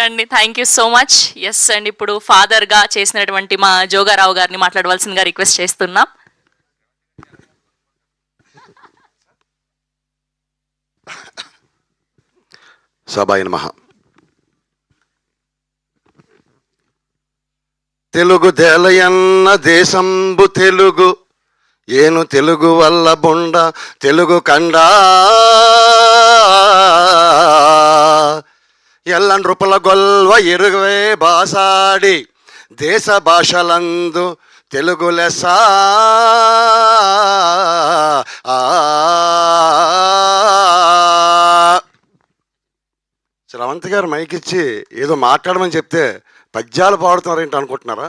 అండి. Thank you so much. Yes అండి, ఇప్పుడు ఫాదర్గా చేసినటువంటి మా జోగారావు గారిని మాట్లాడవలసిందిగా రిక్వెస్ట్ చేస్తున్నాం. సభాయ నమః. తెలుగు దేలయన్న దేశంబు తెలుగు ఏను తెలుగు వల్ల బొండ తెలుగు కండా ఎల్ల నృపల గొల్వ ఇరువే బాసాడి దేశ భాషలందు తెలుగు లెస్స. శ్రవంతి గారు మైక్ ఇచ్చి ఏదో మాట్లాడమని చెప్తే పద్యాలు పాడుతున్నారేంటి అనుకుంటున్నారా?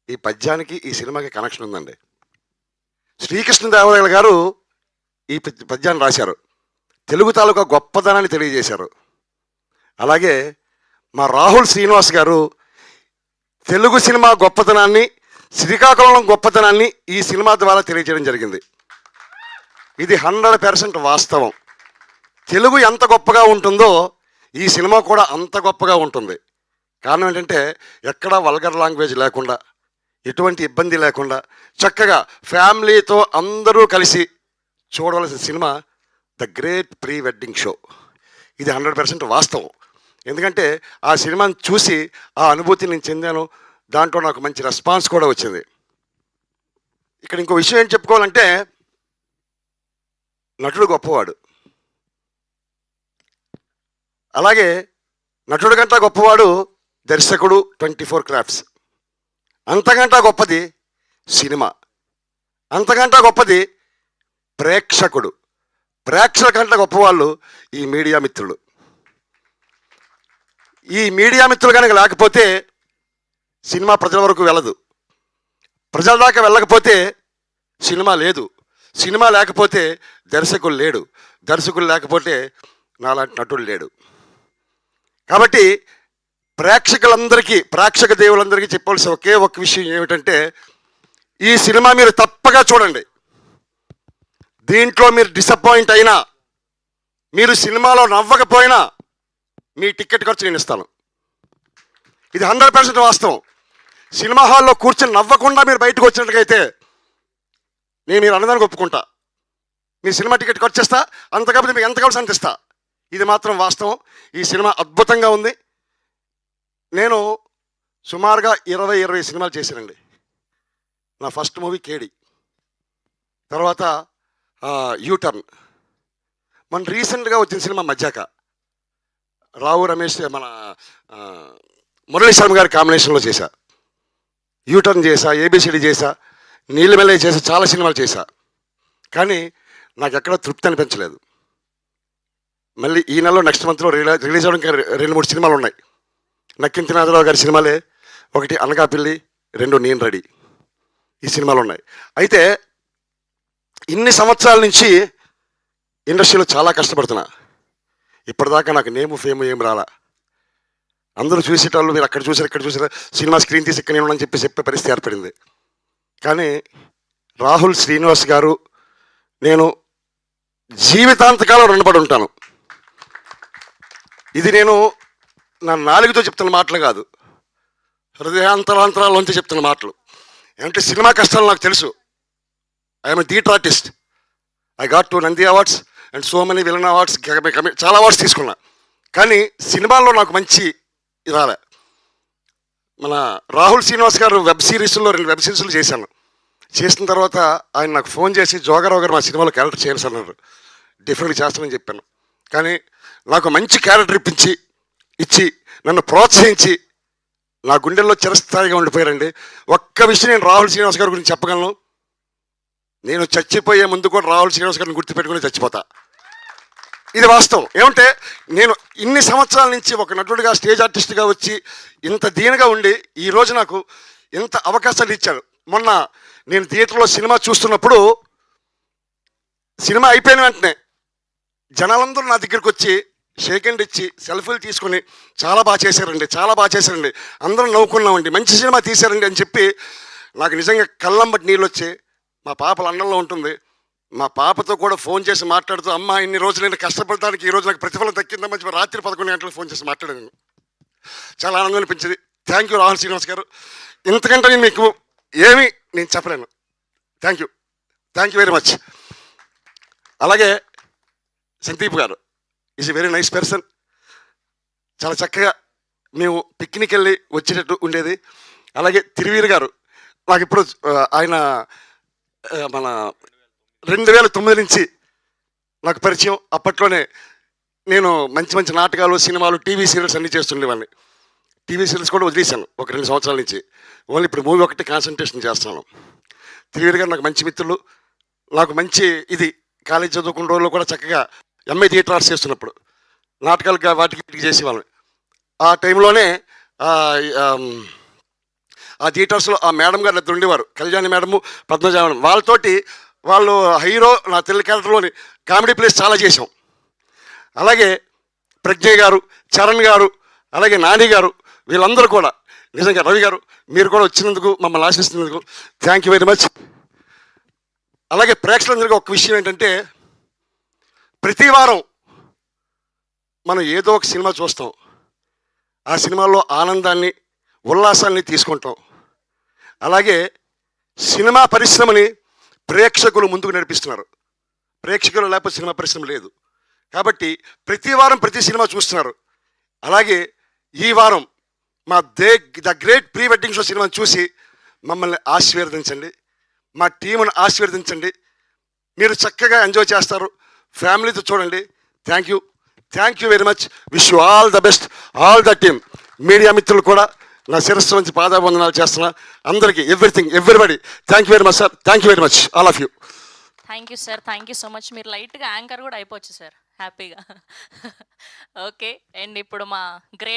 ఈ పద్యానికి ఈ సినిమాకి కనెక్షన్ ఉందండి. శ్రీకృష్ణదేవరాయలు గారు ఈ పద్యాన్ని రాశారు. తెలుగు తాలూకా గొప్పదనాన్ని తెలియజేశారు. అలాగే మా రాహుల్ శ్రీనివాస్ గారు తెలుగు సినిమా గొప్పతనాన్ని, శ్రీకాకుళం గొప్పతనాన్ని ఈ సినిమా ద్వారా తెలియజేయడం జరిగింది. ఇది 100% వాస్తవం. తెలుగు ఎంత గొప్పగా ఉంటుందో ఈ సినిమా కూడా అంత గొప్పగా ఉంటుంది. కారణం ఏంటంటే ఎక్కడ వల్గర్ లాంగ్వేజ్ లేకుండా, ఎటువంటి ఇబ్బంది లేకుండా చక్కగా ఫ్యామిలీతో అందరూ కలిసి చూడవలసిన cinema the great pre wedding show. ఇది 100% వాస్తవం. ఎందుకంటే ఆ సినిమాని చూసి ఆ అనుభూతి నేను చెందాను. దాంట్లో నాకు మంచి రెస్పాన్స్ కూడా వచ్చింది. ఇక్కడ ఇంకో విషయం ఏం చెప్పుకోవాలంటే, నటుడు గొప్పవాడు, అలాగే నటుడు కంటే గొప్పవాడు దర్శకుడు, 24 క్రాఫ్ట్స్. అంతకంటే గొప్పది సినిమా, అంతకంటే గొప్పది ప్రేక్షకుడు. ప్రేక్షకుల కంటే గొప్పవాళ్ళు ఈ మీడియా మిత్రులు. ఈ మీడియా మిత్రులు కనుక లేకపోతే సినిమా ప్రజల వరకు వెళ్ళదు. ప్రజల దాకా వెళ్ళకపోతే సినిమా లేదు. సినిమా లేకపోతే దర్శకులు లేడు. దర్శకులు లేకపోతే నాలాంటి నటుడు లేడు. కాబట్టి ప్రేక్షకులందరికీ, ప్రేక్షక దేవులందరికీ చెప్పవలసిన ఒకే ఒక విషయం ఏమిటంటే, ఈ సినిమా మీరు తప్పగా చూడండి. దీంట్లో మీరు డిసప్పాయింట్ అయినా, మీరు సినిమాలో నవ్వకపోయినా మీ టికెట్ ఖర్చు నేను ఇస్తాను. ఇది 100% వాస్తవం. సినిమా హాల్లో కూర్చొని నవ్వకుండా మీరు బయటకు వచ్చినట్టుగైతే నేను మీరు అన్నదానికి ఒప్పుకుంటా. మీ సినిమా టికెట్ ఖర్చు ఇస్తా, అంతకపోతే మీకు ఎంత కావాల్సి అంత ఇస్తా. ఇది మాత్రం వాస్తవం. ఈ సినిమా అద్భుతంగా ఉంది. నేను సుమారుగా 20 సినిమాలు చేశానండి. నా ఫస్ట్ మూవీ కేడి, తర్వాత యూటర్న్, మన రీసెంట్గా వచ్చిన సినిమా మజ్జాక, రావు రమేష్ మన మురళీ శర్మ గారి కాంబినేషన్లో చేశా. యూటర్న్ చేశా, ఏబిసిడి చేశా, నీలిమెల్లయ్య చేశా, చాలా సినిమాలు చేశా. కానీ నాకు ఎక్కడ తృప్తి అనిపించలేదు. మళ్ళీ ఈ నెలలో నెక్స్ట్ మంత్లో రిలీజ్ అవ్వడానికి 2-3 సినిమాలు ఉన్నాయి. నక్కింటి నాథరావు గారి సినిమాలే, ఒకటి అనకాపల్లి, 2 నేను రెడీ. ఈ సినిమాలు ఉన్నాయి. అయితే ఇన్ని సంవత్సరాల నుంచి ఇండస్ట్రీలో చాలా కష్టపడుతున్నా. ఇప్పటిదాకా నాకు నేము ఫేము ఏం రాలా. అందరూ చూసేటోళ్ళు మీరు అక్కడ చూసారు, ఇక్కడ చూసారు, సినిమా స్క్రీన్ తీసి ఇక్కడ నేను అని చెప్పే పరిస్థితి ఏర్పడింది. కానీ రాహుల్ శ్రీనివాస్ గారు నేను జీవితాంతకాలం రుణపడి ఉంటాను. ఇది నేను నా నాలుగుతో చెప్తున్న మాటలు కాదు, హృదయాంతరాంతరాల్లోంచి చెప్తున్న మాటలు. అంటే సినిమా కష్టాలు నాకు తెలుసు. I'm a theatre artist. I got 2 Nandi awards and so many villain awards, చాలా అవార్డ్స్ తీసుకున్నా. కానీ సినిమాల్లో నాకు మంచి రాలే. మన రాహుల్ శ్రీనివాస్ గారు వెబ్ సిరీస్లో 2 వెబ్ సిరీస్లు చేశాను. చేసిన తర్వాత ఆయన నాకు ఫోన్ చేసి, జోగారావు గారు మా సినిమాలో క్యారెక్టర్ చేయాల్సి అన్నారు. డిఫరెంట్గా చేస్తానని చెప్పాను. కానీ నాకు మంచి క్యారెక్టర్ ఇచ్చి నన్ను ప్రోత్సహించి నా గుండెల్లో చిరస్థాయిగా ఉండిపోయారండి. ఒక్క విషయం నేను రాహుల్ శ్రీనివాస్ గారి గురించి చెప్పగలను, నేను చచ్చిపోయే ముందు కూడా రాహుల్ శ్రీనివాస్ గారిని గుర్తుపెట్టుకుని చచ్చిపోతా. ఇది వాస్తవం. ఏమంటే నేను ఇన్ని సంవత్సరాల నుంచి ఒక నటుడిగా, స్టేజ్ ఆర్టిస్ట్గా వచ్చి ఇంత దీనిగా ఉండి ఈరోజు నాకు ఇంత అవకాశాలు ఇచ్చారు. మొన్న నేను థియేటర్లో సినిమా చూస్తున్నప్పుడు, సినిమా అయిపోయిన వెంటనే జనాలందరూ నా దగ్గరికి వచ్చి షేక్ హ్యాండ్ ఇచ్చి సెల్ఫీలు తీసుకుని చాలా బాగా చేశారండి, అందరం నవ్వుకున్నామండి, మంచి సినిమా తీశారండి అని చెప్పి నాకు నిజంగా కళ్ళంబట్టి నీళ్ళు వచ్చి, మా పాప లండన్లో ఉంటుంది, మా పాపతో కూడా ఫోన్ చేసి మాట్లాడుతూ, అమ్మ ఇన్ని రోజులు నేను కష్టపడడానికి ఈ రోజు నాకు ప్రతిఫలం దక్కిందమ్మా చెప్పి రాత్రి 11 గంటలకు ఫోన్ చేసి మాట్లాడాను. చాలా ఆనందం అనిపించింది. థ్యాంక్ యూ రాహుల్ శ్రీనివాస్ గారు. ఇంతకంటే నేను మీకు ఏమీ నేను చెప్పలేను. Thank you very much. అలాగే సందీప్ గారు is a very nice person. చాలా చక్కగా మేము పిక్నిక్ వెళ్ళి వచ్చేటట్టు ఉండేది. అలాగే తిరువీరు గారు నాకు ఇప్పుడు ఆయన మన 2009 నుంచి నాకు పరిచయం. అప్పట్లోనే నేను మంచి మంచి నాటకాలు, సినిమాలు, టీవీ సీరియల్స్ అన్నీ చేస్తుండేవాడిని. టీవీ సీరియల్స్ కూడా వదిలేశాను ఒక 2 సంవత్సరాల నుంచి. ఓన్లీ ఇప్పుడు మూవీ ఒకటి కాన్సన్ట్రేషన్ చేస్తున్నాను. తిరువీరు గారు నాకు మంచి మిత్రులు. నాకు మంచి ఇది కాలేజ్ చదువుకున్న రోజుల్లో కూడా చక్కగా ఎంఏ థియేటర్ ఆర్ట్స్ చేస్తున్నప్పుడు నాటకాలుగా వాటికి వీటికి చేసేవాళ్ళం. ఆ టైంలోనే ఆ థియేటర్స్లో ఆ మేడం గారు ఇద్దరు ఉండేవారు, కళ్యాణి మేడము, పద్మజ మేడం. వాళ్ళతోటి వాళ్ళు హీరో నా తెలుగు క్యారెక్టర్లోని కామెడీ ప్లేస్ చాలా చేసాం. అలాగే ప్రజ్ఞయ్ గారు, చరణ్ గారు, అలాగే నాని గారు, వీళ్ళందరూ కూడా నిజంగా రవి గారు మీరు కూడా వచ్చినందుకు, మమ్మల్ని ఆశిస్తున్నందుకు థ్యాంక్ యూ వెరీ మచ్. అలాగే ప్రేక్షకులందరికీ ఒక విషయం ఏంటంటే, ప్రతి వారం మనం ఏదో ఒక సినిమా చూస్తాం. ఆ సినిమాలో ఆనందాన్ని, ఉల్లాసాన్ని తీసుకుంటాం. అలాగే సినిమా పరిశ్రమని ప్రేక్షకులు ముందుకు నడిపిస్తున్నారు. ప్రేక్షకులు లేకపోతే సినిమా పరిశ్రమ లేదు. కాబట్టి ప్రతి వారం ప్రతి సినిమా చూస్తున్నారు. అలాగే ఈ వారం మా the great pre wedding show సినిమాని చూసి మమ్మల్ని ఆశీర్వదించండి, మా టీమును ఆశీర్వదించండి. మీరు చక్కగా ఎంజాయ్ చేస్తారు. ఫ్యామిలీతో చూడండి. Thank you very much. Wish you all the best, all the team. Media మిత్రులు కూడా నా శిరస్సు నుంచి పాదాబంధనాలు చేస్తున్నా. అందరికీ everybody thank you very much sir. Thank you very much all of you. Thank you sir, thank you so much. మీరు లైట్గా anchor కూడా అయిపోవచ్చు సార్ హ్యాపీగా. ఓకే, అండ్ ఇప్పుడు మా గ్రేట్